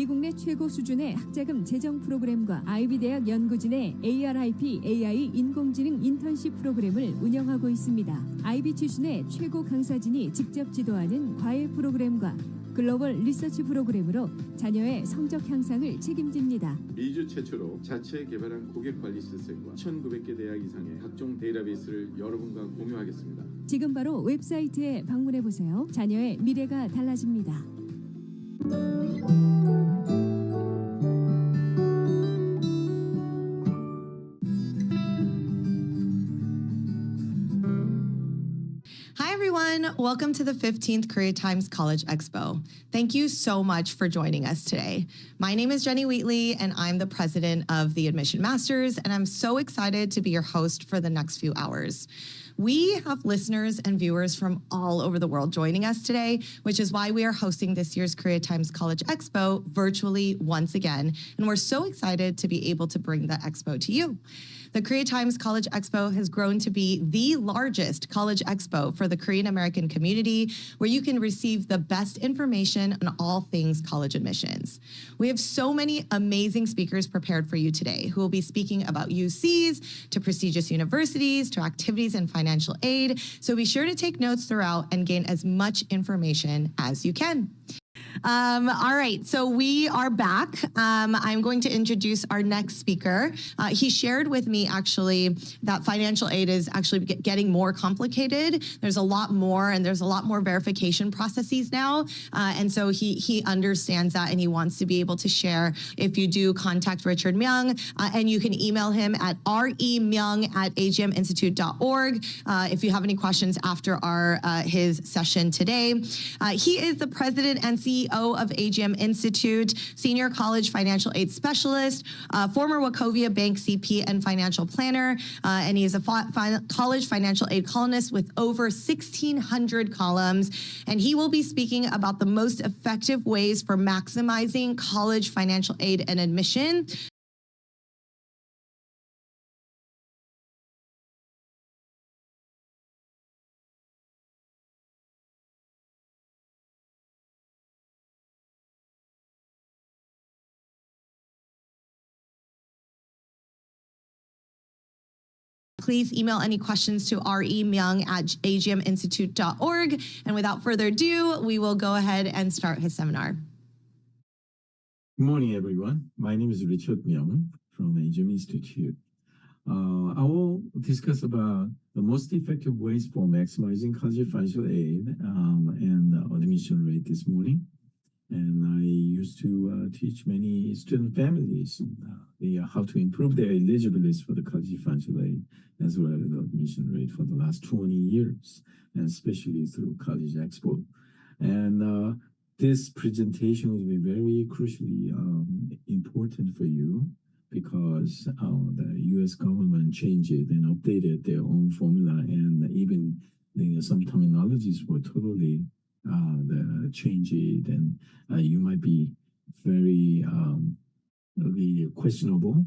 미국 내 최고 수준의 학자금 재정 프로그램과 아이비 대학 연구진의 ARIP AI 인공지능 인턴십 프로그램을 운영하고 있습니다. 아이비 출신의 최고 강사진이 직접 지도하는 과외 프로그램과 글로벌 리서치 프로그램으로 자녀의 성적 향상을 책임집니다. 미주 최초로 자체 개발한 고객관리 시스템과 1,900개 대학 이상의 각종 데이터베이스를 여러분과 공유하겠습니다. 지금 바로 웹사이트에 방문해보세요. 자녀의 미래가 달라집니다. Hi, everyone. Welcome to the 15th Korea Times College Expo. Thank you so much for joining us today. My name is Jenny Wheatley, and I'm the president of the Admission Masters, and I'm so excited to be your host for the next few hours. We have listeners and viewers from all over the world joining us today, which is why we are hosting this year's Korea Times College Expo virtually once again, and we're so excited to be able to bring the expo to you. The Korea Times College Expo has grown to be the largest college expo for the Korean American community, where you can receive the best information on all things college admissions. We have so many amazing speakers prepared for you today who will be speaking about UCs, to prestigious universities, to activities and financial aid. So be sure to take notes throughout and gain as much information as you can. All right, so we are back. I'm going to introduce our next speaker. He shared with me actually that financial aid is actually getting more complicated. There's a lot more, and there's a lot more verification processes now. And so he understands that, and he wants to be able to share. If you do, contact Richard Myung, and you can email him at remyung@agminstitute.org if you have any questions after his session today. He is the president and CEO of AGM Institute, Senior College Financial Aid Specialist, former Wachovia Bank CP and Financial Planner, and he is a college financial aid columnist with over 1,600 columns, and he will be speaking about the most effective ways for maximizing college financial aid and admission. Please email any questions to remyung@agminstitute.org. And without further ado, we will go ahead and start his seminar. Good morning, everyone. My name is Richard Myung from AGM Institute. I will discuss about the most effective ways for maximizing college financial aid and admission rate this morning. And I used to teach many student families how to improve their eligibility for the college financial aid, as well as the admission rate for the last 20 years, and especially through College Expo. And this presentation will be very crucially important for you because the U.S. government changed it and updated their own formula, and even some terminologies were totally changed, and you might be very questionable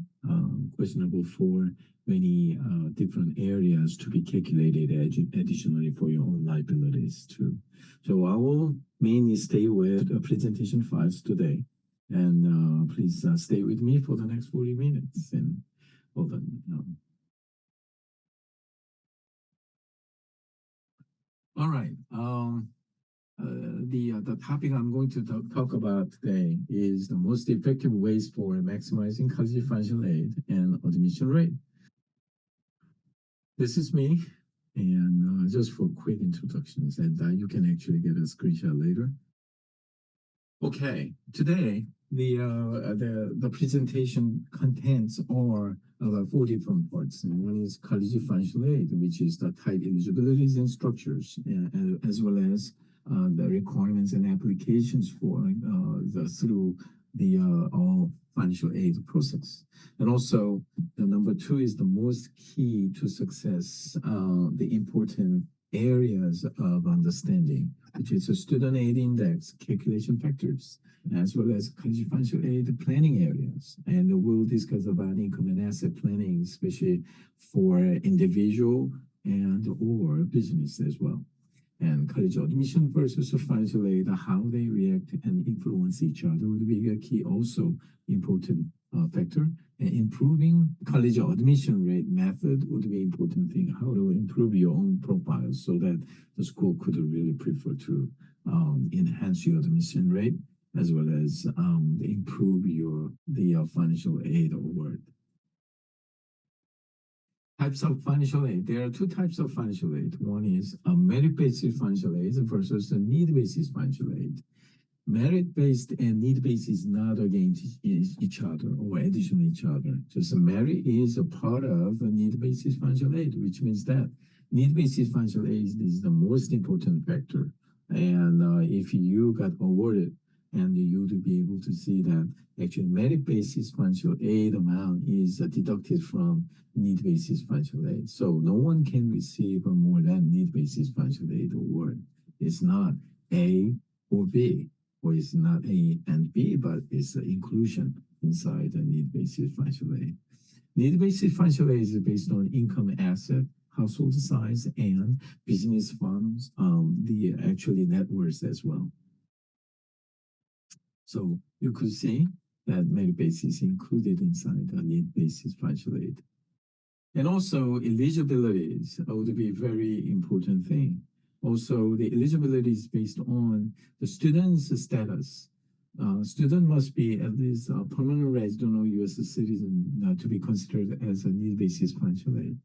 for many different areas to be calculated additionally for your own liabilities too. So I will mainly stay with presentation files today, and please stay with me for the next 40 minutes. And hold on. All right. The topic I'm going to talk about today is the most effective ways for maximizing college financial aid and admission rate. This is me, and just for quick introductions, and you can actually get a screenshot later. Okay, today the presentation contents are about 4 different parts. And one is college financial aid, which is the type eligibilities and structures, as well as the requirements and applications for through the all financial aid process. And also, the number 2 is the most key to success, the important areas of understanding, which is the student aid index calculation factors, as well as college financial aid planning areas. And we'll discuss about income and asset planning, especially for individual and or business as well. And college admission versus financial aid, how they react and influence each other would be a key also important factor. And improving college admission rate method would be important thing. How to improve your own profile so that the school could really prefer to enhance your admission rate as well as improve the financial aid award. Types of financial aid. There are two types of financial aid. One is a merit-based financial aid versus a need-based financial aid. Merit-based and need-based is not against each other or additional each other. Just merit is a part of a need-based financial aid, which means that need-based financial aid is the most important factor. And if you got awarded, and you would be able to see that actually merit-based financial aid amount is deducted from need-based financial aid. So no one can receive more than need-based financial aid award. It's not A or B, or it's not A and B, but it's the inclusion inside the need-based financial aid. Need-based financial aid is based on income, asset, household size, and business funds, the actually net worth as well. So you could see that merit-based is included inside the need-based financial aid. And also eligibilities would be a very important thing. Also, the eligibility is based on the student's status. Student must be at least a permanent resident or U.S. citizen to be considered as a need-based financial aid.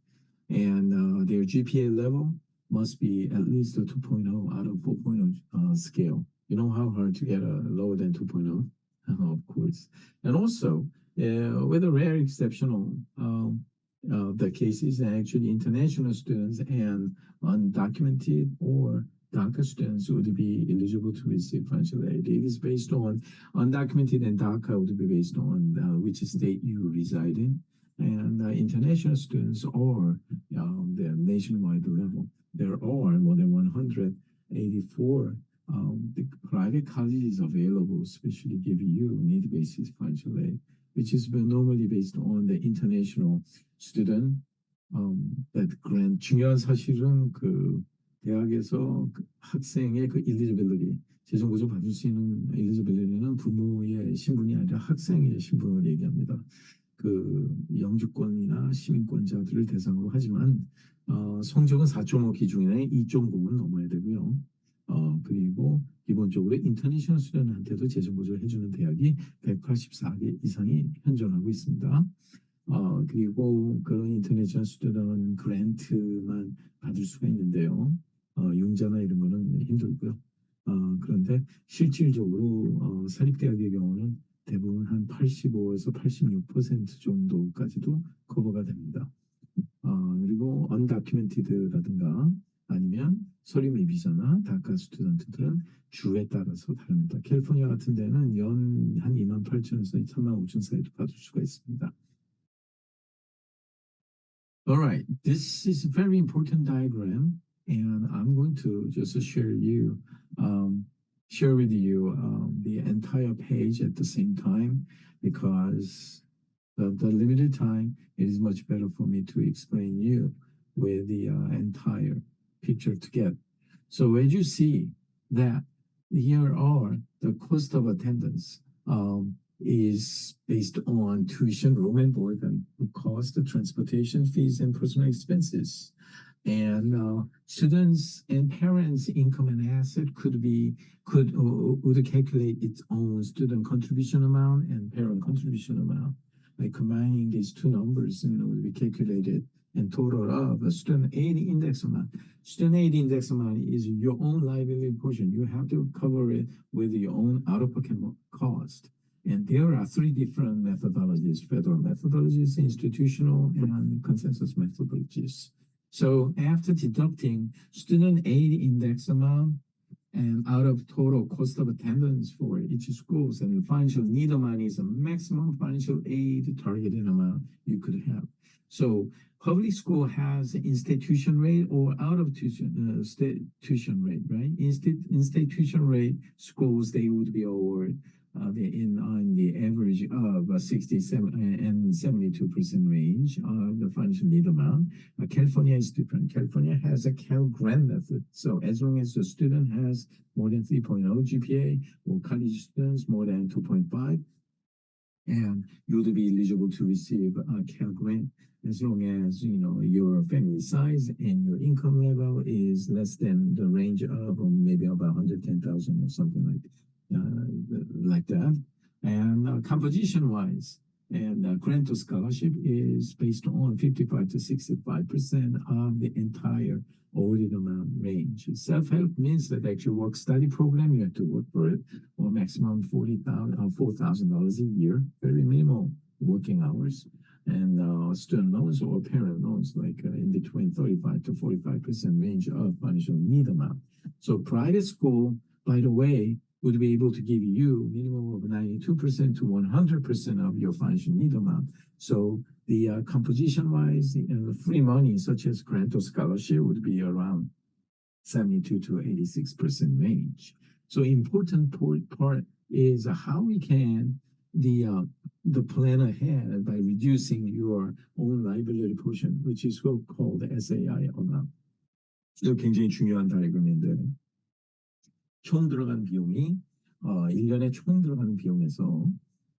And their GPA level must be at least a 2.0 out of 4.0 scale. You know how hard to get a lower than 2.0? Of course. And also, with a rare exceptional, the cases actually international students and undocumented or DACA students would be eligible to receive financial aid. It is based on undocumented, and DACA would be based on which state you reside in. And international students are the nationwide level. There are more than 184 the private colleges available, especially give you need-based financial aid, which is normally based on the international student that grant. 중요한 사실은 그 대학에서 그 학생의 그 eligibility, 재정보조 받을 수 있는 eligibility는 부모의 신분이 아니라 학생의 신분을 얘기합니다. 그 영주권이나 시민권자들을 대상으로 하지만 성적은 4.5 기준에 2.0은 넘어야 되고요. 그리고 기본적으로 인터내셔널 스튜던트한테도 재정보조를 해주는 대학이 184개 이상이 현존하고 있습니다. 그리고 그런 인터내셔널 스튜던트 그랜트만 받을 수가 있는데요. 융자나 이런 거는 힘들고요. 그런데 실질적으로 사립대학의 경우는 대부분 한 85에서 86% 정도까지도 커버가 됩니다. 그리고 언다큐멘티드라든가 아니면 서류 미비자나 다카 스튜던트들은 주에 따라서 다릅니다. 캘리포니아 같은 데는 연 한 28,000에서 35,000 사이도 받을 수가 있습니다. Alright, this is a very important diagram, and I'm going to just share with you the entire page at the same time, because of the limited time, it is much better for me to explain you with the entire picture to get. So as you see that here are the cost of attendance is based on tuition, room and board, and cost, the transportation fees, and personal expenses. And students and parents' income and asset would calculate its own student contribution amount and parent contribution amount. By combining these two numbers, would be calculated and total of a student aid index amount. Student aid index amount is your own liability portion. You have to cover it with your own out-of-pocket cost. And there are three different methodologies: federal methodologies, institutional, and consensus methodologies. So after deducting student aid index amount and out of total cost of attendance for each schools, and financial need amount is a maximum financial aid targeted amount you could have. So public school has institution rate or out of tuition rate, right? Institution rate schools, they would be awarded on the average of 67 and 72% range of the financial need amount. California is different. California has a Cal Grant method. So as long as the student has more than 3.0 GPA or college students more than 2.5, and you would be eligible to receive a Cal Grant as long as your family size and your income level is less than the range of maybe about 110,000 or something like that. And composition-wise, and grant to scholarship is based on 55 to 65% of the entire awarded amount range. Self-help means that actually work-study program, you have to work for it, or maximum $4,000 a year, very minimal working hours. And student loans or parent loans, like in between 35 to 45% range of financial need amount. So private school, by the way, would be able to give you minimum of 92% to 100% of your financial need amount. So the composition-wise, the free money, such as grant or scholarship, would be around 72 to 86% range. So important part is how we can the plan ahead by reducing your own liability portion, which is called SAI amount. 이거 굉장히 중요한 다이어그램인데 총 들어간 비용이 1년에 총 들어가는 비용에서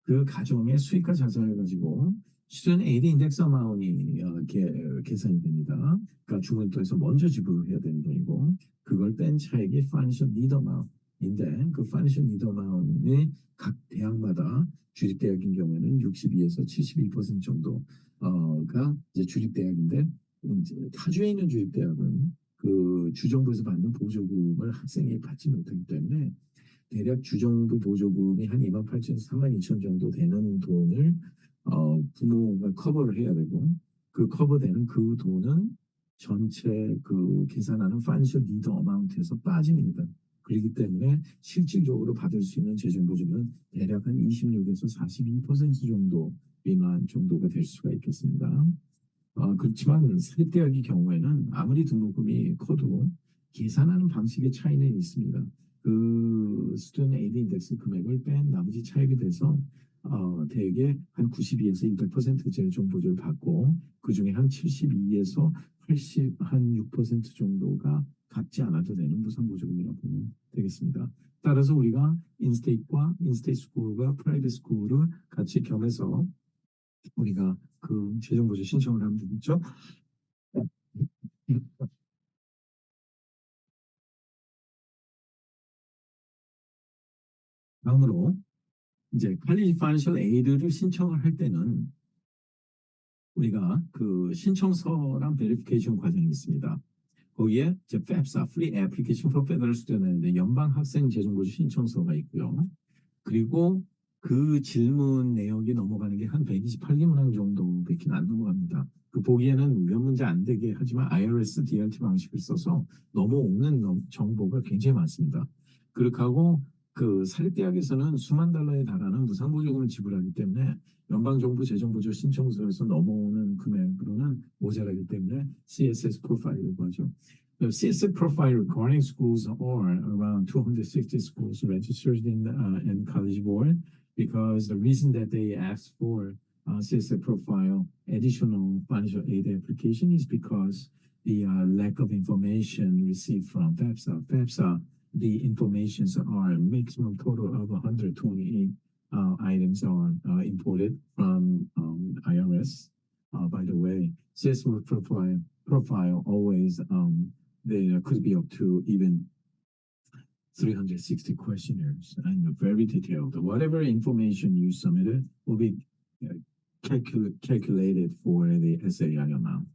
그 가정의 수익과 자산을 가지고 student aid index amount이 계산이 됩니다. 그러니까 주문을 통해서 먼저 지불을 해야 되는 돈이고 그걸 뺀 차액이 financial need amount인데 그 financial need amount이 각 대학마다 주립대학인 경우에는 62에서 72% 정도가 이제 주립대학인데 이제 타주에 있는 주립대학은 그 주정부에서 받는 보조금을 학생이 받지 못하기 때문에 대략 주정부 보조금이 한 28,000에서 32,000 정도 되는 돈을 부모가 커버를 해야 되고 그 커버되는 그 돈은 전체 그 계산하는 financial need amount에서 빠집니다. 그렇기 때문에 실질적으로 받을 수 있는 재정보조는 대략 한 26에서 42% 정도 미만 정도가 될 수가 있겠습니다. 그렇지만 사립대학의 경우에는 아무리 등록금이 커도 계산하는 방식의 차이는 있습니다. 그 student aid index 금액을 뺀 나머지 차액이 돼서 대개 한 92에서 100% 재정보조를 받고 그중에 한 72에서 80, 한 6% 정도가 갚지 않아도 되는 무상보조금이라고 보면 되겠습니다. 따라서 우리가 인스테이트과 인스테이트 스쿨과 프라이빗 스쿨을 같이 겸해서 우리가 그 재정보조 신청을 하면 되겠죠. 다음으로 이제 college financial aid를 신청을 할 때는 우리가 그 신청서랑 베리피케이션 과정이 있습니다. 거기에 이제 FAFSA, Free Application for Federal Student인데 연방 학생 재정보조 신청서가 있고요. 그리고 그 질문 내역이 넘어가는 게 한 128개 문항 정도밖에 안 넘어갑니다. 그 보기에는 몇 문제 안 되게 하지만 IRS DRT 방식을 써서 넘어오는 정보가 굉장히 많습니다. 그렇게 하고 그 사립대학에서는 수만 달러에 달하는 무상보조금을 지불하기 때문에 연방정부 재정보조 신청서에서 넘어오는 금액으로는 모자라기 때문에 CSS 프로파일이라고 하죠. The CSS profile requiring schools are around 260 schools registered in College Board because the reason that they ask for CSS profile additional financial aid application is because the lack of information received from FAFSA. FAFSA, the informations are a maximum total of 128 items are imported from IRS. By the way, CSS profile always there could be up to even 360 questionnaires and very detailed. Whatever information you submitted will be calculated for the SAI amount.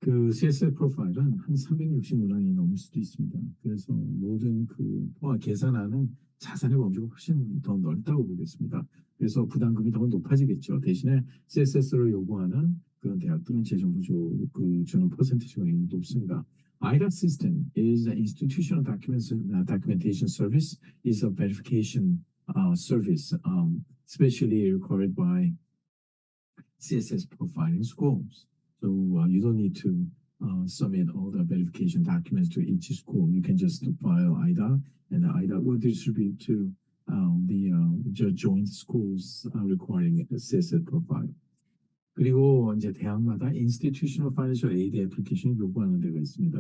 그 CSS 프로파일은 한 360문항이 넘을 수도 있습니다. 그래서 모든 그 계산하는 자산의 범주가 훨씬 더 넓다고 보겠습니다. 그래서 부담금이 더 높아지겠죠. 대신에 CSS를 요구하는 그런 대학들은 재정보조 주는 퍼센티지가 굉장히 높습니다. IDA system is an institutional documentation service, is a verification service, especially required by CSS profiling schools. So you don't need to submit all the verification documents to each school. You can just file IDA, and the IDA will distribute to the joint schools requiring CSS profile. 그리고 이제 대학마다 institutional financial aid application 요구하는 데가 있습니다.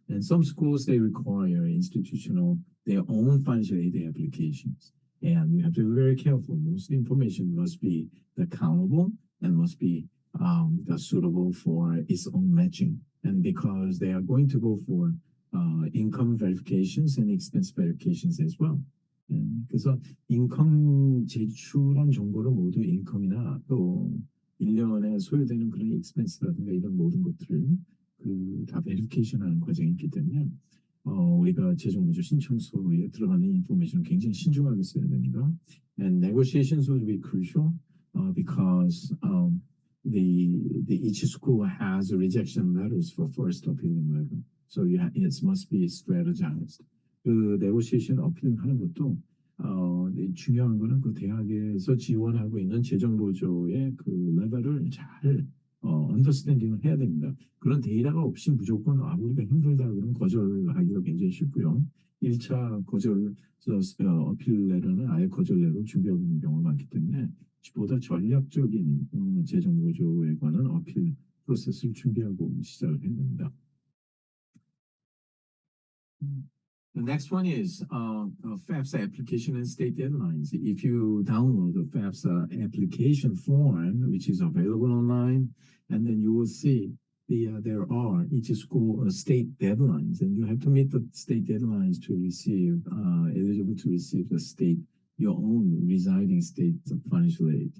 And some schools they require institutional their own financial aid applications. And you have to be very careful. Most information must be accountable and must be suitable for its own matching. And because they are going to go for income verifications and expense verifications as well. 그래서 인컴 제출한 정보를 모두 인컴이나 또 1년에 소요되는 그런 expense라든가 이런 모든 것들을 다 베리피케이션하는 과정이 있기 때문에 우리가 재정보조 신청서에 들어가는 인포메이션을 굉장히 신중하게 써야 됩니다. And negotiations would be crucial because each school has rejection letters for first appealing level. So it must be strategized. 그 negotiation appeal하는 것도 중요한 거는 그 대학에서 지원하고 있는 재정보조의 그 레벨을 잘 언더스탠딩을 해야 됩니다. 그런 데이터가 없이 무조건 우리가 힘들다 그러면 거절하기가 굉장히 쉽고요. 1차 거절 어필 레터는 아예 거절 레터로 준비하고 있는 경우가 많기 때문에 보다 전략적인 재정보조에 관한 어필 프로세스를 준비하고 시작을 해야 됩니다. The next one is FAFSA application and state deadlines. If you download the FAFSA application form, which is available online, and then you will see there are each school state deadlines, and you have to meet the state deadlines to receive eligible to receive the state your own residing state financial aid.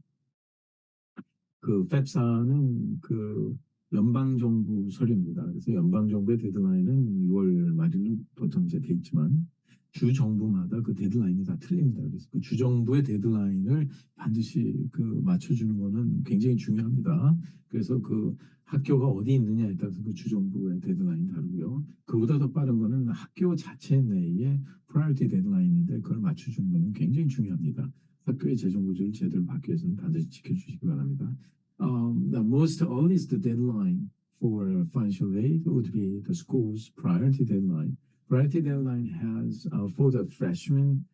그 FAFSA는 그 연방정부 서류입니다. 그래서 연방정부의 데드라인은 6월 말일로 보통 이제 돼 있지만 주정부마다 그 데드라인이 다 틀립니다. 그래서 그 주정부의 데드라인을 반드시 그 맞춰주는 거는 굉장히 중요합니다. 그래서 그 학교가 어디 있느냐에 따라서 그 주정부의 데드라인이 다르고요. 그보다 더 빠른 거는 학교 자체 내에 프라이어티 데드라인인데 그걸 맞춰주는 거는 굉장히 중요합니다. 학교의 재정보조를 제대로 받기 위해서는 반드시 지켜주시기 바랍니다. The most earliest deadline for financial aid would be the school's priority deadline. Priority deadline has, for the freshmen,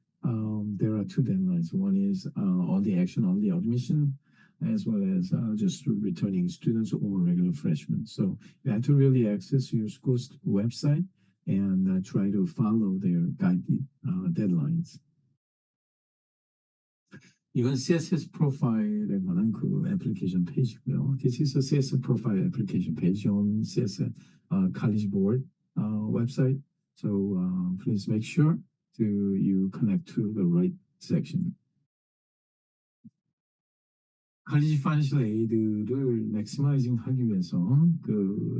there are two deadlines. One is on the action on the admission, as well as just returning students or regular freshmen. So you have to really access your school's website and try to follow their guided deadlines. 이건 CSS 프로파일에 관한 그 애플리케이션 페이지고요. This is a CSS profile application page on CSS College Board website. So please make sure you connect to the right section. college financial aid를 maximizing 하기 위해서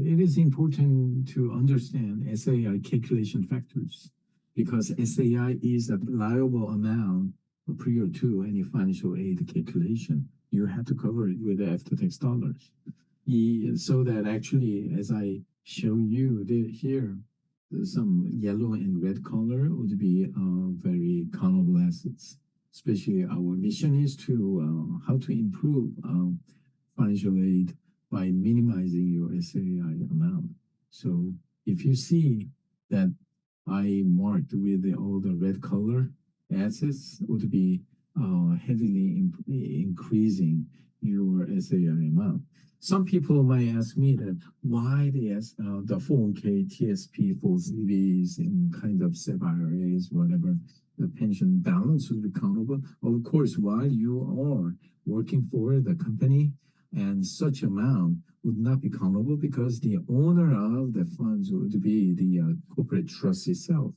it is important to understand SAI calculation factors because SAI is a reliable amount prior to any financial aid calculation. You have to cover it with the after-tax dollars. So that actually, as I show you here, some yellow and red color would be very countable assets. Especially our mission is to how to improve financial aid by minimizing your SAI amount. So if you see that I marked with all the red color, assets would be heavily increasing your SAI amount. Some people might ask me that why the 401k, TSP, 403bs, and kind of SEP IRAs, whatever, the pension balance would be countable. Of course, while you are working for the company, and such amount would not be countable because the owner of the funds would be the corporate trust itself.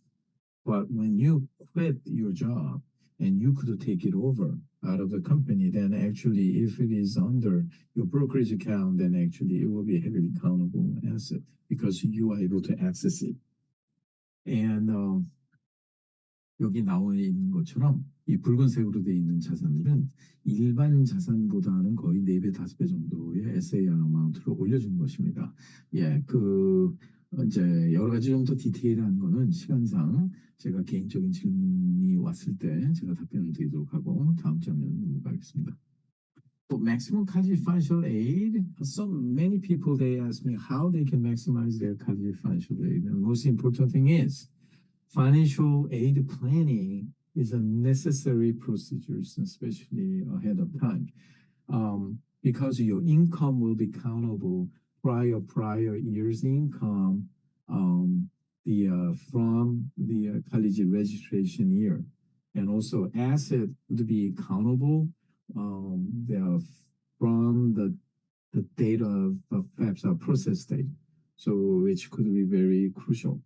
But when you quit your job and you could take it over out of the company, then actually if it is under your brokerage account, then actually it will be a heavily countable asset because you are able to access it. And 여기 나와 있는 것처럼 이 붉은색으로 되어 있는 자산들은 일반 자산보다는 거의 4배, 5배 정도의 SAR 어마운트를 올려주는 것입니다. 예, 이제 여러 가지 좀 더 디테일한 거는 시간상 제가 개인적인 질문이 왔을 때 제가 답변을 드리도록 하고 다음 장면 넘어가겠습니다. For maximum college financial aid, so many people they ask me how they can maximize their college financial aid. And the most important thing is financial aid planning is a necessary procedures, especially ahead of time, because your income will be countable prior year's income from the college registration year, and also asset would be countable from the date of FAFSA process date, so which could be very crucial.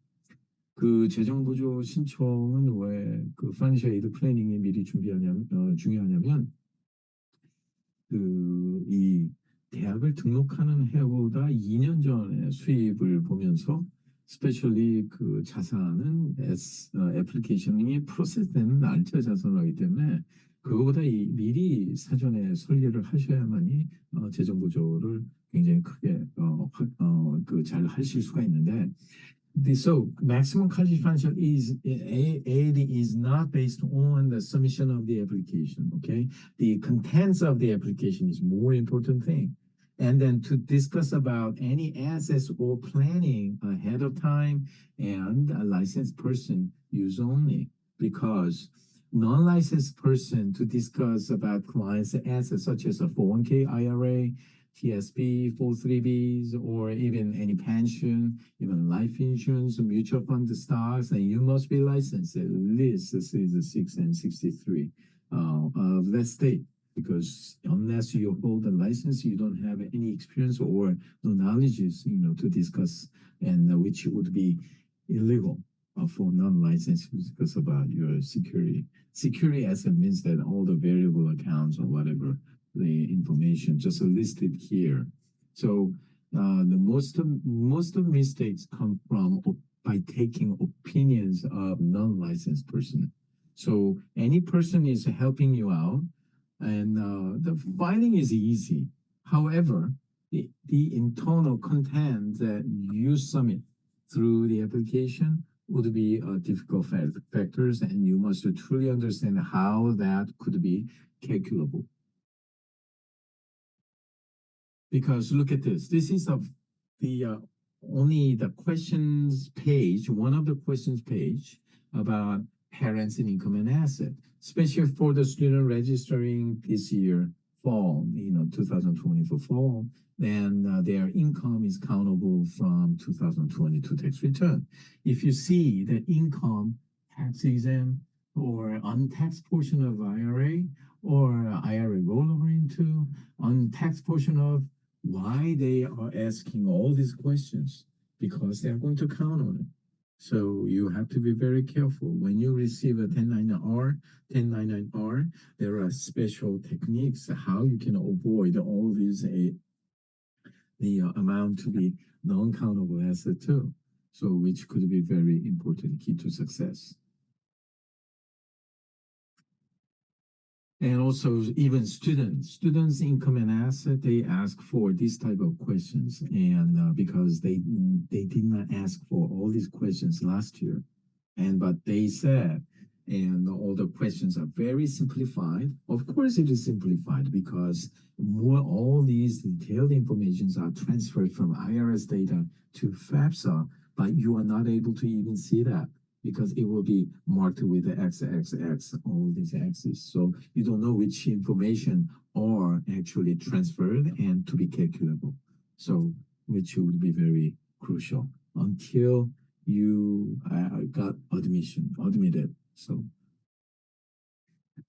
그 재정보조 신청은 왜 그 파이낸셜 에이드 플래닝이 미리 중요하냐면 이 대학을 등록하는 해보다 2년 전에 수입을 보면서 스페셜리 그 자산은 애플리케이션이 프로세스되는 날짜 자산을 하기 때문에 그거보다 미리 사전에 설계를 하셔야만이 재정보조를 굉장히 크게 잘 하실 수가 있는데, so maximum college financial aid is not based on the submission of the application. Okay, the contents of the application is more important thing. And then to discuss about any assets or planning ahead of time, and a licensed person use only, because non-licensed person to discuss about clients' assets such as a 401k, IRA, TSB, 403bs, or even any pension, even life insurance, mutual fund stocks, and you must be licensed at least Series 6 and 63 of that state. Because unless you hold a license, you don't have any experience or no knowledge, to discuss, and which would be illegal for non-licensed to discuss about your security. Security asset means that all the variable accounts or whatever the information just listed here. So the most of mistakes come from by taking opinions of non-licensed person. So any person is helping you out, and the filing is easy. However, the internal content that you submit through the application would be difficult factors, and you must truly understand how that could be calculable. Because look at this. This is only the questions page, one of the questions page about parents and income and asset, especially for the student registering this year fall, 2024 fall, then their income is countable from 2022 tax return. If you see that income tax exempt or untaxed portion of IRA or IRA rollover into untaxed portion of, why they are asking all these questions? Because they are going to count on it. So you have to be very careful. When you receive a 1099R, there are special techniques how you can avoid all these the amount to be non-countable asset too. So which could be very important key to success. And also even students income and asset, they ask for this type of questions, and because they did not ask for all these questions last year, but they said, and all the questions are very simplified. Of course it is simplified because all these detailed informations are transferred from IRS data to FAFSA, but you are not able to even see that, because it will be marked with the XXX, all these X's. So you don't know which information are actually transferred and to be calculable. So which would be very crucial until you got admitted. So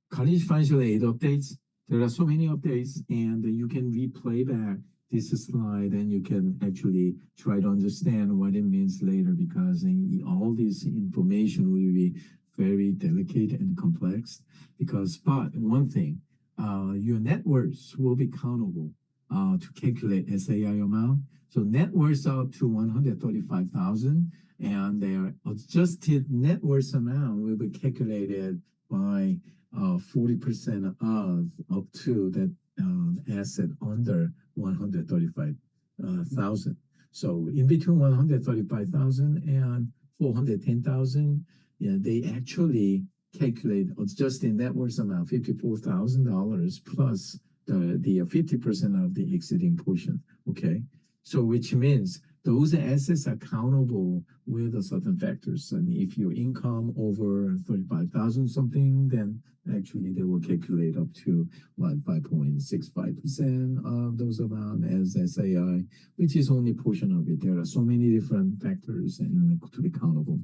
college financial aid updates. There are so many updates, and you can replay back this slide, and you can actually try to understand what it means later, because all this information will be very delicate and complex. But one thing, your net worth will be countable to calculate SAI amount. So net worth up to 135,000, and their adjusted net worth amount will be calculated by 40% of up to that asset under 135,000. So in between 135,000 and 410,000, they actually calculate adjusted net worth amount $54,000 plus the 50% of the exceeding portion. Okay, so which means those assets are countable with certain factors. And if your income over 35,000 something, then actually they will calculate up to 5.65% of those amount as SAI, which is only a portion of it. There are so many different factors and to be countable.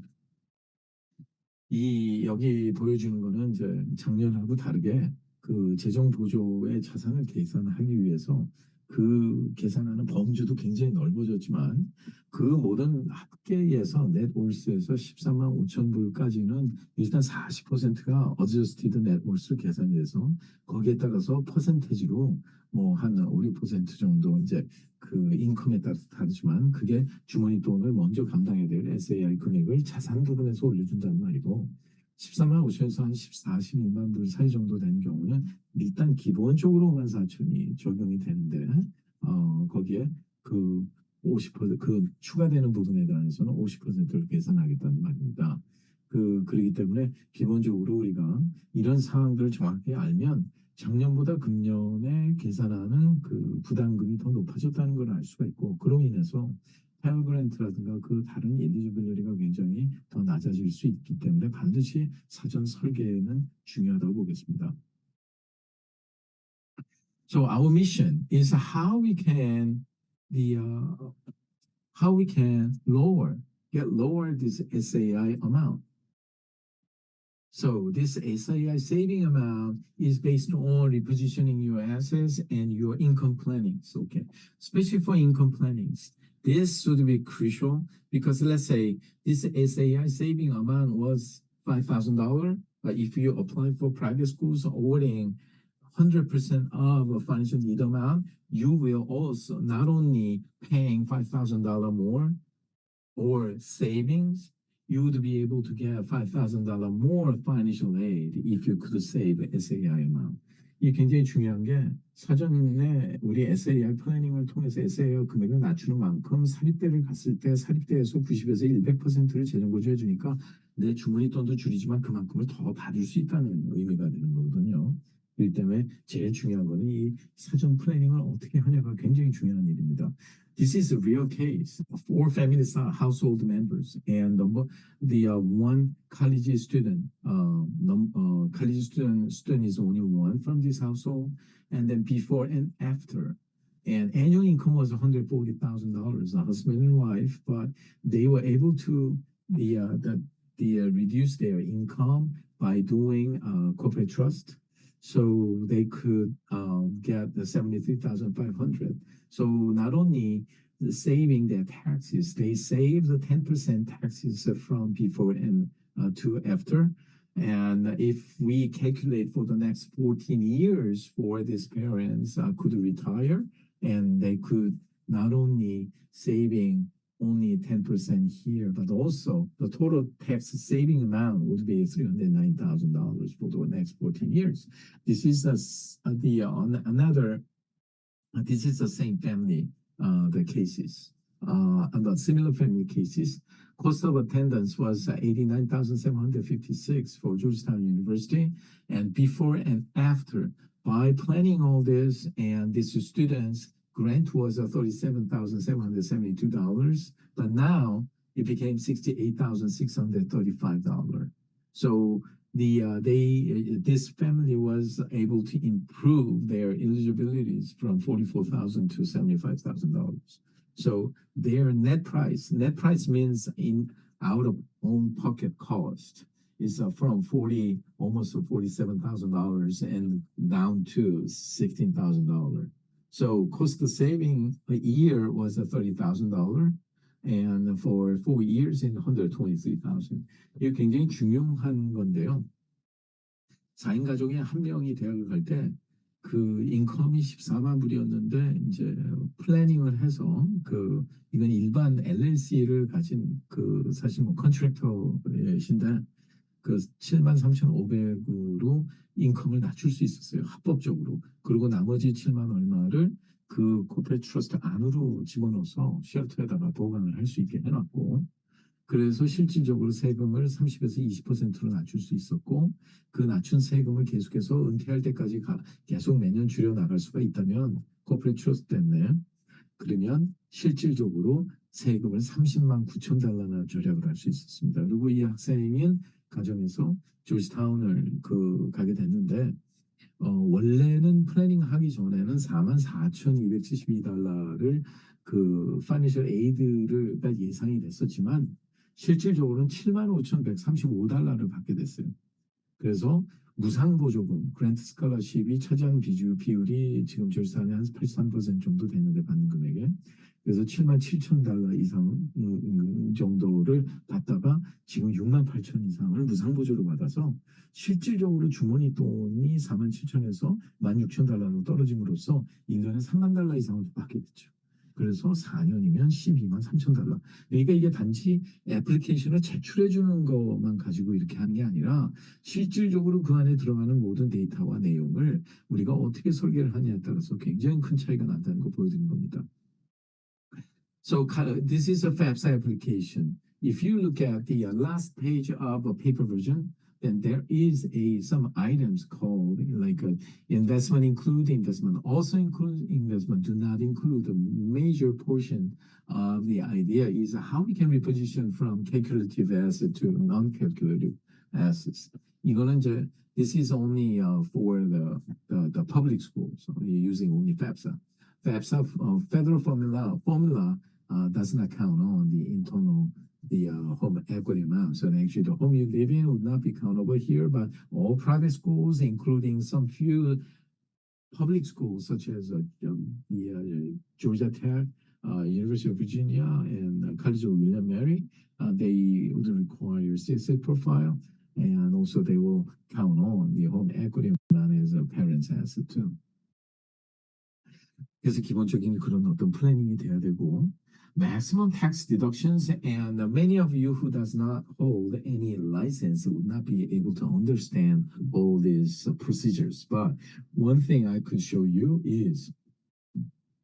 여기 보여주는 거는 이제 작년하고 다르게 그 재정보조의 자산을 계산하기 위해서 그 계산하는 범주도 굉장히 넓어졌지만 그 모든 합계에서 넷월스에서 13만 5천 불까지는 일단 40%가 어저스티드 넷월스 계산이 돼서 거기에 따라서 퍼센테이지로 뭐 한 5, 6% 정도 이제 그 인컴에 따라서 다르지만 그게 주머니 돈을 먼저 감당해야 될 SAI 금액을 자산 부분에서 올려준다는 말이고 13만 5천에서 한 14, 16만 불 사이 정도 되는 경우는 일단 기본적으로 5만 4천이 적용이 되는데 거기에 그 50%, 그 추가되는 부분에 대해서는 50%를 계산하겠다는 말입니다. 그렇기 때문에 기본적으로 우리가 이런 사항들을 정확히 알면 작년보다 금년에 계산하는 그 부담금이 더 높아졌다는 걸 알 수가 있고 그로 인해서 페어 그랜트라든가 그 다른 엘리지빌리티가 굉장히 더 낮아질 수 있기 때문에 반드시 사전 설계는 중요하다고 보겠습니다. So our mission is how we can get lower this SAI amount. So this SAI saving amount is based on repositioning your assets and your income plannings. Okay, especially for income plannings, this should be crucial because let's say this SAI saving amount was $5,000, but if you apply for private schools awarding 100% of a financial need amount, you will also not only paying $5,000 more or savings, you would be able to get $5,000 more financial aid if you could save SAI amount. 이 굉장히 중요한 게 사전에 우리 SAI 플래닝을 통해서 SAI 금액을 낮추는 만큼 사립대를 갔을 때 사립대에서 90에서 100%를 재정보조해 주니까 내 주머니 돈도 줄이지만 그만큼을 더 받을 수 있다는 의미가 되는 거거든요. 그렇기 때문에 제일 중요한 거는 이 사전 플래닝을 어떻게 하냐가 굉장히 중요한 일입니다. This is a real case. 4 families are household members, and the one college student, student is only one from this household, and then before and after, and annual income was $140,000, a husband and wife, but they were able to reduce their income by doing corporate trust. So they could get the 73,500. So not only saving their taxes, they save the 10% taxes from before and to after. And if we calculate for the next 14 years for these parents could retire, and they could not only saving only 10% here, but also the total tax saving amount would be $309,000 for the next 14 years. This is this is the same family, the cases. And the similar family cases, cost of attendance was $89,756 for Georgetown University, and before and after, by planning all this, and these students grant was $37,772, but now it became $68,635. So this family was able to improve their eligibilities from $44,000 to $75,000. So their net price means in out of own pocket cost is from almost $47,000 and down to $16,000. So cost of saving a year was $30,000, and for 4 years in $123,000. 이게 굉장히 중요한 건데요. 4인 가족에 한 명이 대학을 갈 때 그 인컴이 14만 불이었는데 이제 플래닝을 해서 이건 일반 LLC를 가진 사실 뭐 컨트랙터이신데 73,500으로 인컴을 낮출 수 있었어요. 합법적으로. 그리고 나머지 7만 얼마를 그 코퍼레이트 트러스트 안으로 집어넣어서 쉘터에다가 보관을 할 수 있게 해놨고, 그래서 실질적으로 세금을 30에서 20%로 낮출 수 있었고, 그 낮춘 세금을 계속해서 은퇴할 때까지 계속 매년 줄여 나갈 수가 있다면 코퍼레이트 트러스트 때문에 그러면 실질적으로 세금을 30만 9천 달러나 절약을 할 수 있었습니다. 그리고 이 학생은 가정에서 조지타운을 가게 됐는데 원래는 플래닝 하기 전에는 44,272달러를 파이낸셜 에이드를 예상이 됐었지만 실질적으로는 75,135달러를 받게 됐어요. 그래서 무상보조금, 그랜트 스칼러십이 차지하는 비율이 지금 조지타운이 한 83% 정도 되는데 받는 금액에 그래서 7만 7천 달러 이상 정도를 받다가 지금 6만 8천 이상을 무상보조로 받아서 실질적으로 주머니 돈이 4만 7천에서 1만 6천 달러로 떨어짐으로써 1년에 3만 달러 이상을 받게 됐죠. 그래서 4년이면 12만 3천 달러. 그러니까 이게 단지 애플리케이션을 제출해 주는 것만 가지고 이렇게 하는 게 아니라 실질적으로 그 안에 들어가는 모든 데이터와 내용을 우리가 어떻게 설계를 하냐에 따라서 굉장히 큰 차이가 난다는 거 보여드리는 겁니다. So this is a FAFSA application. If you look at the last page of a paper version, then there is some items called like investment include, investment also include, investment do not include. A major portion of the idea is how we can reposition from calculative asset to non-calculative assets. 이거는 이제 this is only for the public schools using only FAFSA. FAFSA federal formula does not count on the internal home equity amount. So actually the home you live in would not be countable here, but all private schools, including some few public schools such as Georgia Tech, University of Virginia, and College of William Mary, they would require CSA profile, and also they will count on the home equity amount as a parent's asset too. 그래서 기본적인 그런 어떤 플래닝이 돼야 되고 maximum tax deductions, and many of you who does not hold any license would not be able to understand all these procedures. But one thing I could show you is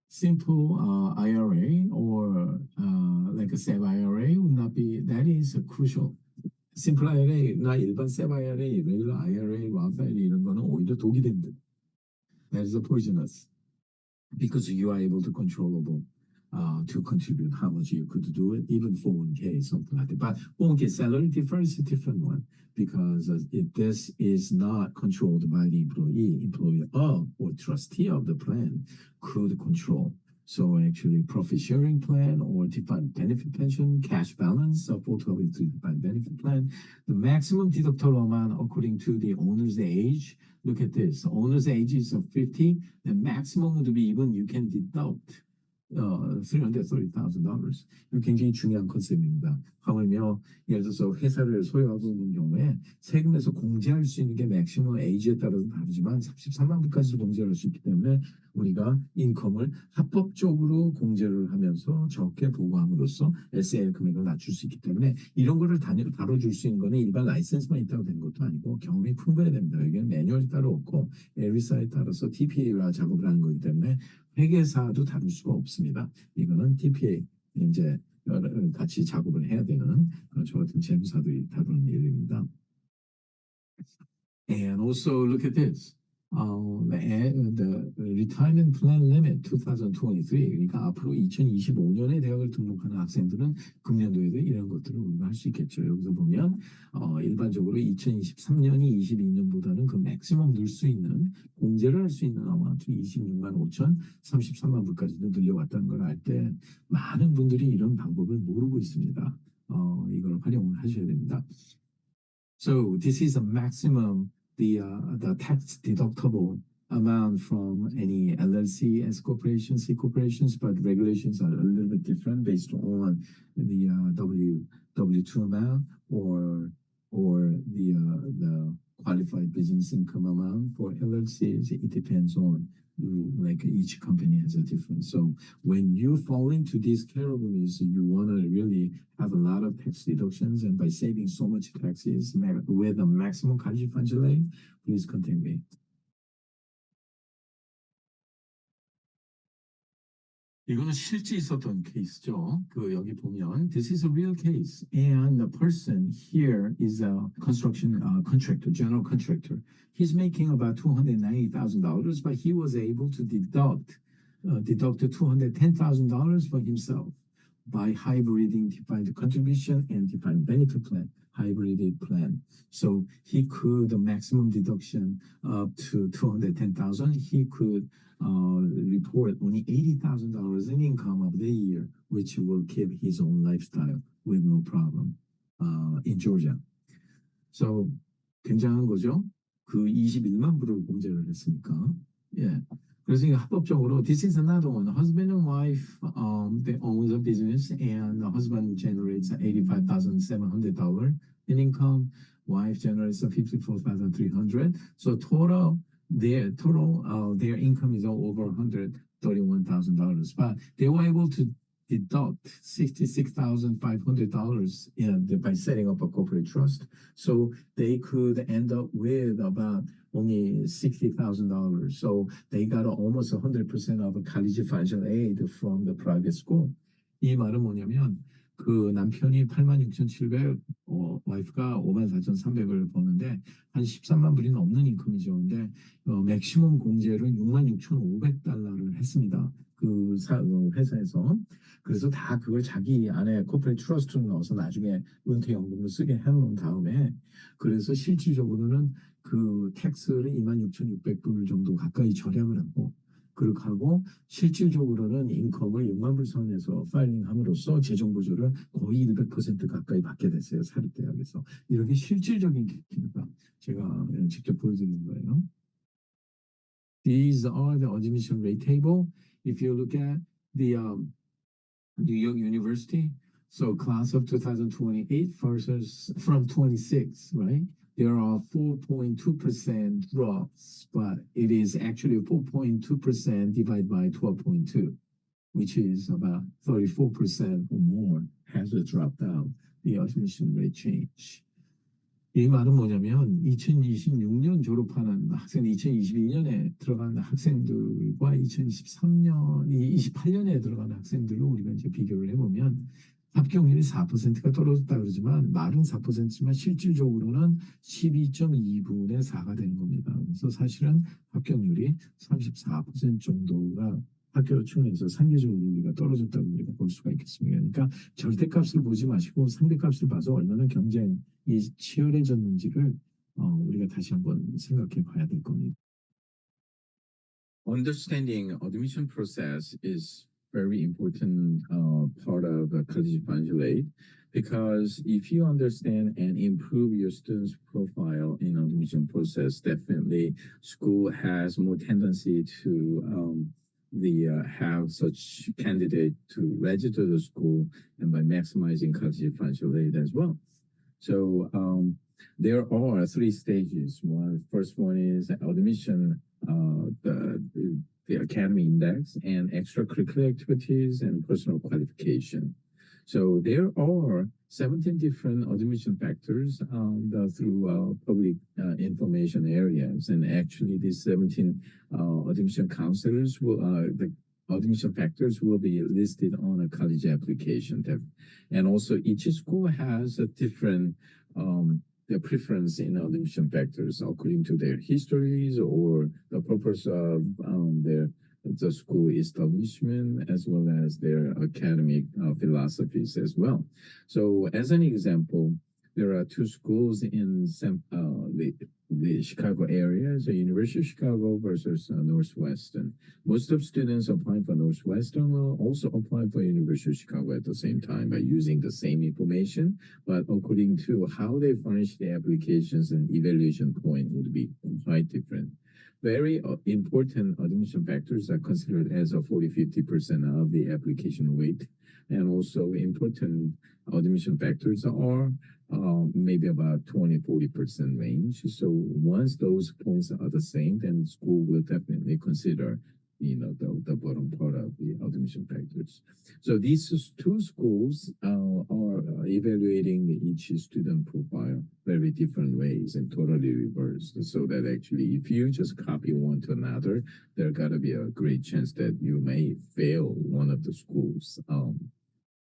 simple IRA or like a SEP IRA would not be, that is crucial. Simple IRA나 일반 SEP IRA, regular IRA, Roth IRA 이런 거는 오히려 독이 됩니다. That is poisonous because you are able to controllable. To contribute how much you could do it, even 401k, something like that. But 401k salary difference is a different one because if this is not controlled by the employer of or trustee of the plan could control. So actually profit sharing plan or defined benefit pension, cash balance of 423 defined benefit plan, the maximum deductible amount according to the owner's age. Look at this, the owner's age is 50, the maximum would be even you can deduct $330,000. 이거 굉장히 중요한 컨셉입니다. 하물며 예를 들어서 회사를 소유하고 있는 경우에 세금에서 공제할 수 있는 게 맥시멈 에이지에 따라서 다르지만 33만 불까지 공제할 수 있기 때문에 우리가 인컴을 합법적으로 공제를 하면서 적게 보고함으로써 SAL 금액을 낮출 수 있기 때문에 이런 거를 다뤄줄 수 있는 거는 일반 라이센스만 있다고 되는 것도 아니고 경험이 풍부해야 됩니다. 여기는 매뉴얼이 따로 없고 에리사에 따라서 TPA와 작업을 하는 거기 때문에 회계사도 다룰 수가 없습니다. 이거는 TPA 이제 같이 작업을 해야 되는 저 같은 재무사들이 다루는 일입니다. And also look at this. The retirement plan limit 2023. 그러니까 앞으로 2025년에 대학을 등록하는 학생들은 금년도에도 이런 것들을 우리가 할 수 있겠죠. 여기서 보면 일반적으로 2023년이 22년보다는 그 맥시멈 넣을 수 있는 공제를 할 수 있는 아마도 26만 5천 33만 불까지도 늘려왔다는 걸 알 때 많은 분들이 이런 방법을 모르고 있습니다. 이걸 활용을 하셔야 됩니다. So this is a maximum the tax deductible amount from any LLC, S corporations, C corporations, but regulations are a little bit different based on the W2 amount or the qualified business income amount. For LLCs, it depends on like each company has a different. So when you fall into these categories, you want to really have a lot of tax deductions, and by saving so much taxes with a maximum country fund delay, please contact me. 이거는 실제 있었던 케이스죠. 여기 보면 this is a real case, and the person here is a construction contractor, general contractor. He's making about $290,000, but he was able to deduct deduct $210,000 for himself by hybriding defined contribution and defined benefit plan, hybrided plan. So he could, the maximum deduction up to $210,000, he could report only $80,000 in income of the year, which will keep his own lifestyle with no problem in Georgia. So 굉장한 거죠. 그 21만 불을 공제를 했으니까. 예. 그래서 이게 합법적으로 this is another one. Husband and wife they own a business and the husband generates $85,700 in income. Wife generates $54,300. So their income is over $131,000. But they were able to deduct $66,500 by setting up a corporate trust. So they could end up with about only $60,000. So they got almost 100% of college financial aid from the private school. 이 말은 뭐냐면 그 남편이 86,700, 와이프가 54,300을 버는데 한 13만 불이 넘는 인컴이죠. 근데 맥시멈 공제를 66,500달러를 했습니다. 그 회사에서. 그래서 다 그걸 자기 안에 코퍼레이트 트러스트를 넣어서 나중에 은퇴연금을 쓰게 해놓은 다음에 그래서 실질적으로는 그 텍스를 26,600불 정도 가까이 절약을 하고 그렇게 하고 실질적으로는 인컴을 6만 불 선에서 파일링함으로써 재정보조를 거의 100% 가까이 받게 됐어요. 사립대학에서. 이렇게 실질적인 기회가 제가 직접 보여드리는 거예요. These are the admission rate table. If you look at the New York University, so class of 2028 versus from 26, right? There are 4.2% drops, but it is actually 4.2% divided by 12.2, which is about 34% or more has dropped out the admission rate change. 이 말은 뭐냐면 2026년 졸업하는 학생, 2022년에 들어가는 학생들과 2028년에 들어가는 학생들로 우리가 이제 비교를 해보면 합격률이 4%가 떨어졌다 그러지만 말은 4%지만 실질적으로는 12.2분의 4가 되는 겁니다. 그래서 사실은 합격률이 34% 정도가 학교를 충분해서 상대적으로 우리가 떨어졌다고 우리가 볼 수가 있겠습니다. 그러니까 절대값을 보지 마시고 상대값을 봐서 얼마나 경쟁이 치열해졌는지를 우리가 다시 한번 생각해 봐야 될 겁니다. Understanding admission process is very important part of college financial aid because if you understand and improve your student's profile in admission process, definitely school has more tendency to have such candidate to register the school and by maximizing college financial aid as well. So there are 3 stages. First one is admission, the academy index and extracurricular activities and personal qualification. So there are 17 different admission factors through public information areas, and actually these 17 admission counselors will the admission factors will be listed on a college application tab. And also each school has a different their preference in admission factors according to their histories or the purpose of the school establishment as well as their academic philosophies as well. So as an example, there are 2 schools in the Chicago area, so University of Chicago versus Northwestern. Most of students applying for Northwestern will also apply for University of Chicago at the same time by using the same information, but according to how they furnish the applications and evaluation point would be quite different. Very important admission factors are considered as a 40-50% of the application weight, and also important admission factors are maybe about 20-40% range. So once those points are the same, then school will definitely consider the bottom part of the admission factors. So these 2 schools are evaluating each student profile very different ways and totally reversed. So that actually, if you just copy one to another, there gotta be a great chance that you may fail one of the schools,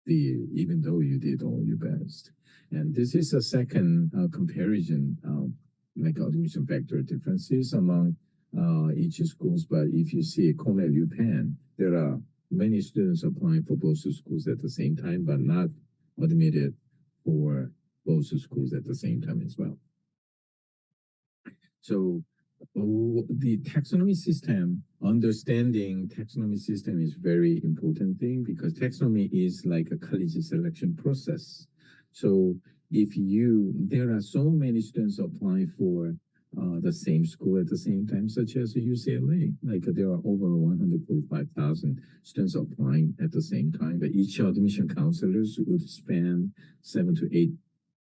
even though you did all your best. And this is a second comparison, like admission factor differences among each schools. But if you see Cornell UPenn, there are many students applying for both schools at the same time, but not admitted for both schools at the same time as well. So the taxonomy system, understanding taxonomy system is very important thing, because taxonomy is like a college selection process. So there are so many students applying for the same school at the same time, such as UCLA. Like there are over 145,000 students applying at the same time, but each admission counselors would spend 7 to 8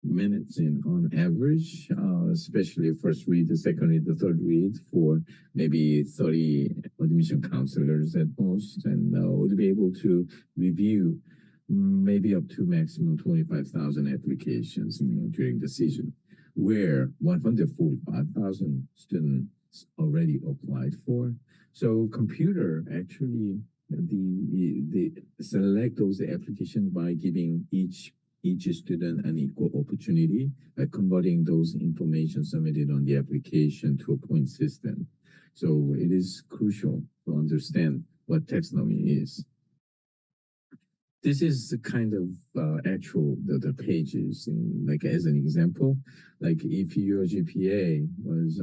minutes on average, especially first read, the second read, the third read, for maybe 30 admission counselors at most, and would be able to review maybe up to maximum 25,000 applications during the season, where 145,000 students already applied for. So computer actually the select those applications by giving each student an equal opportunity by converting those information submitted on the application to a point system. So it is crucial to understand what taxonomy is. This is the kind of actual the pages, like as an example, like if your GPA was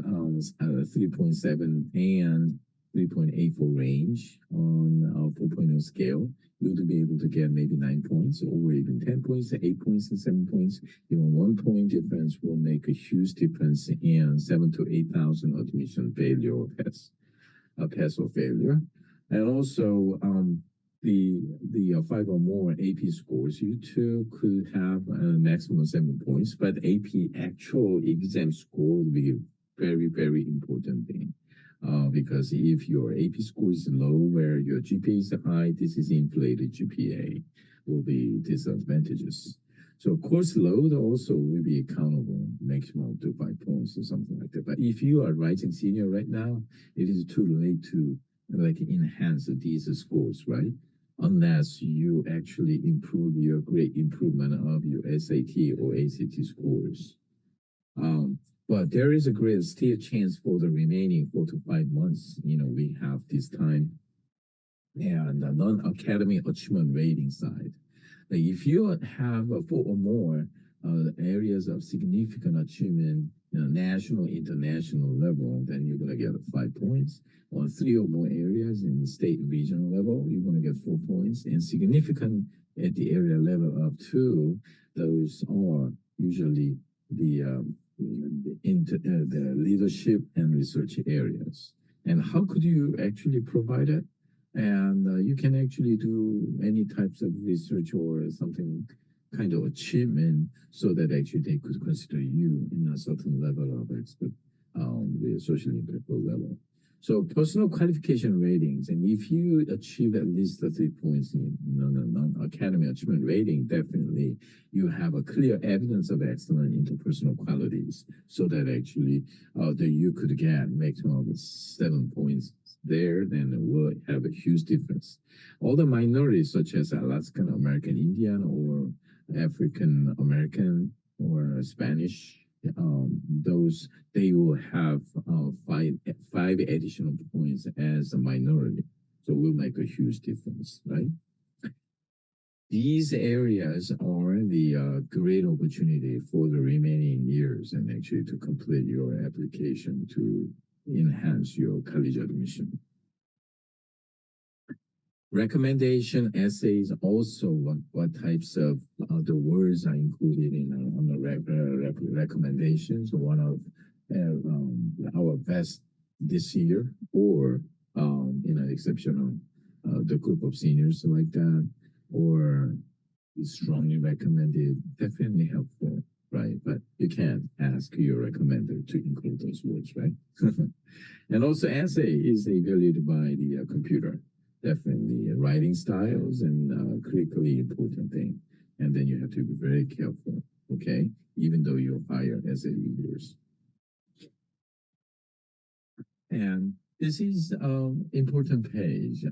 3.7 and 3.8 for range on a 4.0 scale, you would be able to get maybe 9 points, or even 10 points, 8 points, and 7 points. Even 1 point difference will make a huge difference in 7,000 to 8,000 admission failure or pass or failure. And also the 5 or more AP scores, you too could have a maximum of 7 points, but AP actual exam score will be a very, very important thing. Because if your AP score is low, where your GPA is high, this is inflated GPA, will be disadvantages. So course load also will be accountable, maximum to 5 points or something like that. But if you are rising senior right now, it is too late to like enhance these scores, right? Unless you actually improve your grade improvement of your SAT or ACT scores. But there is a great still chance for the remaining 4 to 5 months. We have this time. And the non-academic achievement rating side. Like if you have 4 or more areas of significant achievement, national, international level, then you're going to get 5 points. On 3 or more areas in state and regional level, you're going to get 4 points. And significant at the area level of 2, those are usually the leadership and research areas. And how could you actually provide it? And you can actually do any types of research or something kind of achievement, so that actually they could consider you in a certain level of expert, the social impact level. So personal qualification ratings, and if you achieve at least the 3 points in non-academic achievement rating, definitely you have a clear evidence of excellent interpersonal qualities, so that actually that you could get maximum of 7 points there, then it will have a huge difference. All the minorities, such as Alaskan American Indian or African American or Spanish, those they will have 5 additional points as a minority, so it will make a huge difference, right? These areas are the great opportunity for the remaining years, and actually to complete your application to enhance your college admission. Recommendation essays, also what types of the words are included in on the recommendations. One of our best this year, or exceptional the group of seniors like that, or strongly recommended, definitely helpful, right? But you can't ask your recommender to include those words, right? And also essay is evaluated by the computer. Definitely writing styles and critically important thing. And then you have to be very careful, okay? Even though you hire essay reviewers. And this is important page,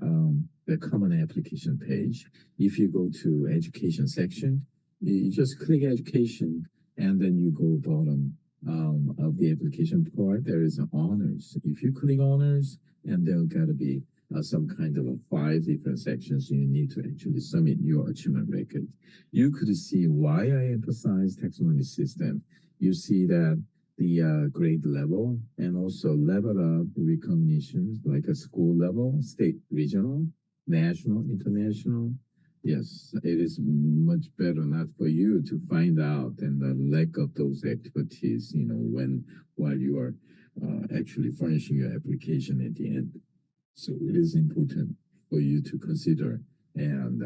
the common application page. If you go to education section, you just click education, and then you go bottom of the application part, there is honors. If you click honors, and there gotta be some kind of 5 different sections you need to actually submit your achievement record. You could see why I emphasize taxonomy system. You see that the grade level and also level up recognitions like a school level, state, regional, national, international. Yes, it is much better not for you to find out and the lack of those activities, while you are actually furnishing your application at the end. So it is important for you to consider and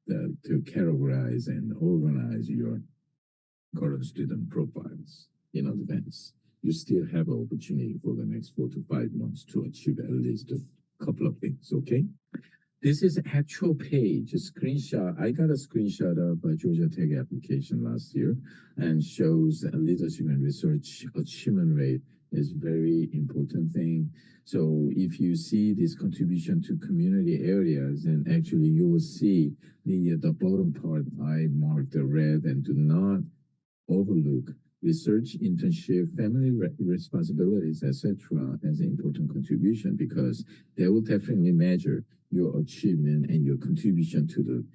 to categorize and organize your current student profiles in advance. You still have an opportunity for the next 4 to 5 months to achieve at least a couple of things, okay? This is actual page, a screenshot. I got a screenshot of a Georgia Tech application last year and shows leadership and research achievement rate is very important thing. So if you see this contribution to community areas, and actually you will see the bottom part, I marked the red, and do not overlook research, internship, family responsibilities, etc. as an important contribution, because they will definitely measure your achievement and your contribution to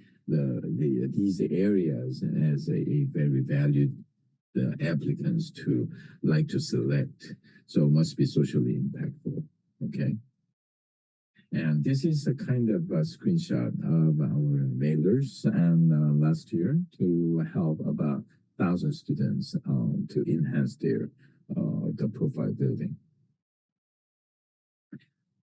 these areas as a very valued applicants to like to select. So it must be socially impactful. Okay. And this is a kind of a screenshot of our mailers and last year to help about 1,000 students to enhance their the profile building.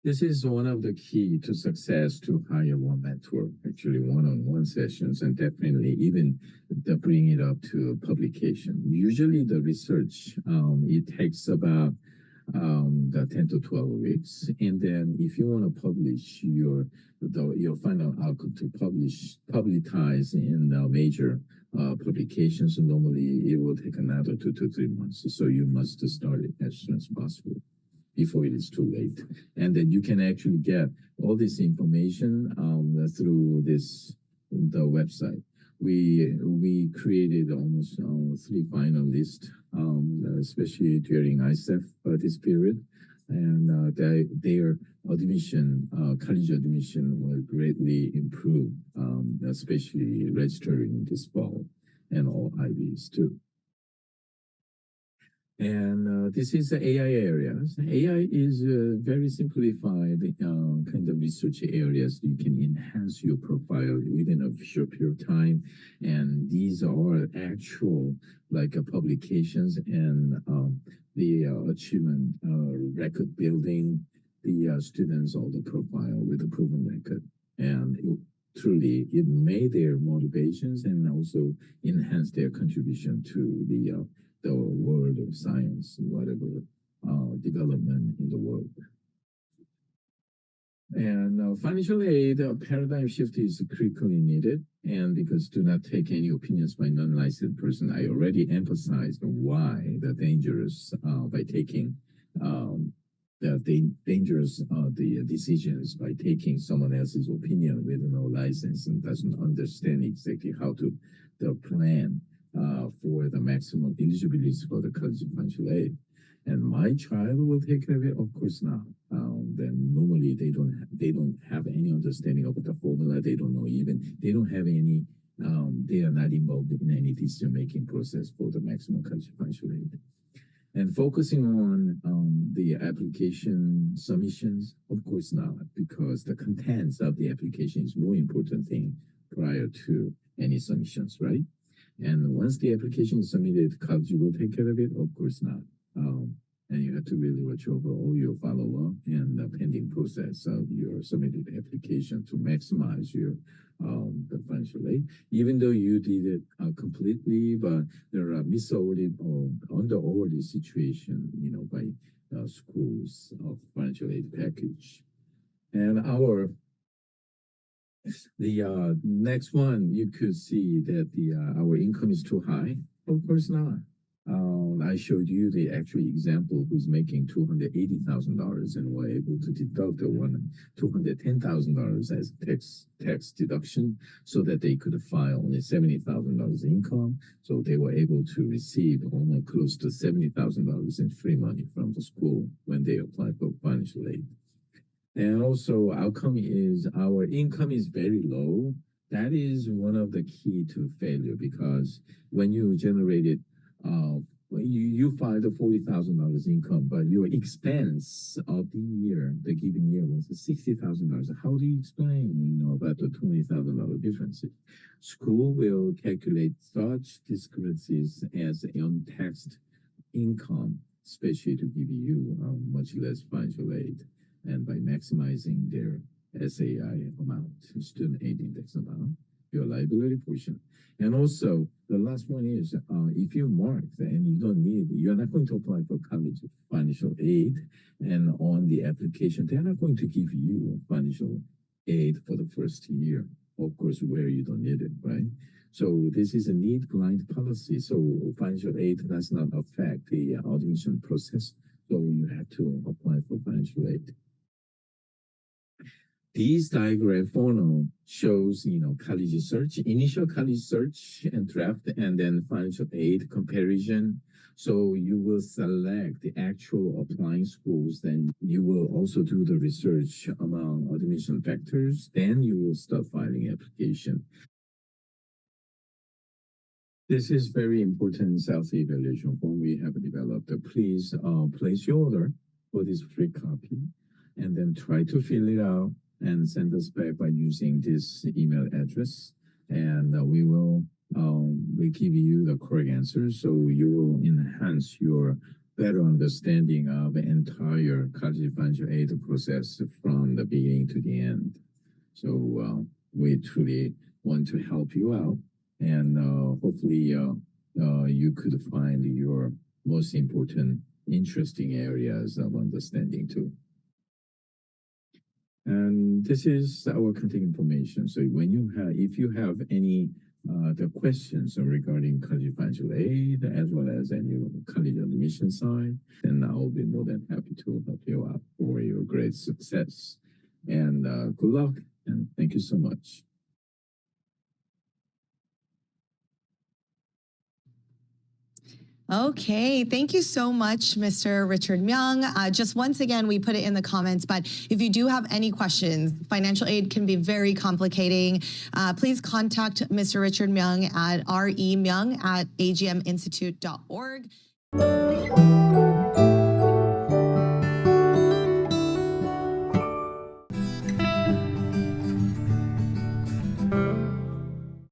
This is one of the key to success to hire one mentor, actually one-on-one sessions, and definitely even to bring it up to publication. Usually the research, it takes about the 10 to 12 weeks. And then if you want to publish your final outcome to publicize in major publications, normally it will take another 2 to 3 months. So you must start it as soon as possible before it is too late. And then you can actually get all this information through the website. We created almost 3 finalists, especially during ISEF this period, and their admission, college admission will greatly improve, especially registering this fall, and all IBs too. And this is the AI areas. AI is very simplified kind of research areas. You can enhance your profile within a short period of time. And these are actual like publications and the achievement record building the students or the profile with a proven record. And truly, it made their motivations and also enhance their contribution to the world of science, whatever development in the world. And financial aid paradigm shift is critically needed, and because do not take any opinions by non-licensed person. I already emphasized why the dangerous by taking the dangerous the decisions by taking someone else's opinion with no license and doesn't understand exactly how to plan for the maximum eligibility for the college financial aid. And my child will take care of it? Of course not. Then normally they don't have any understanding of the formula. They don't know even, they don't have any, they are not involved in any decision-making process for the maximum college financial aid. And focusing on the application submissions, of course not, because the contents of the application is more important thing prior to any submissions, right? And once the application is submitted, college will take care of it? Of course not. And you have to really watch over all your follow-up and the pending process of your submitted application to maximize your the financial aid. Even though you did it completely, but there are mis-awarded or under-awarded situation, by schools of financial aid package. And the next one, you could see that our income is too high. Of course not. I showed you the actual example who's making $280,000 and were able to deduct $210,000 as tax deduction so that they could file only $70,000 income. So they were able to receive almost close to $70,000 in free money from the school when they applied for financial aid. And also outcome is our income is very low. That is one of the key to failure because when you generated you filed a $40,000 income, but your expense of the given year was $60,000. How do you explain, about the $20,000 difference? School will calculate such discrepancies as untaxed income, especially to give you much less financial aid, and by maximizing their SAI amount, student aid index amount, your liability portion. And also, the last one is if you mark and you're not going to apply for college financial aid, and on the application, they're not going to give you financial aid for the first year, of course, where you don't need it, right? So this is a need blind policy. So financial aid does not affect the admission process. So you have to apply for financial aid. These diagram funnel shows, college search, initial college search and draft, and then financial aid comparison. So you will select the actual applying schools, then you will also do the research among admission factors, then you will start filing application. This is very important self-evaluation form we have developed. Please place your order for this free copy and then try to fill it out and send us back by using this email address, and we will give you the correct answer, so you will enhance your better understanding of the entire college financial aid process from the beginning to the end. So we truly want to help you out, and hopefully you could find your most important, interesting areas of understanding too. And this is our contact information. So when if you have any the questions regarding college financial aid as well as any college admission side, then I'll be more than happy to help you out for your great success. And good luck, and thank you so much. Okay, thank you so much, Mr. Richard Myung. Just once again, we put it in the comments, but if you do have any questions, financial aid can be very complicating. Please contact Mr. Richard Myung at remyung@agminstitute.org.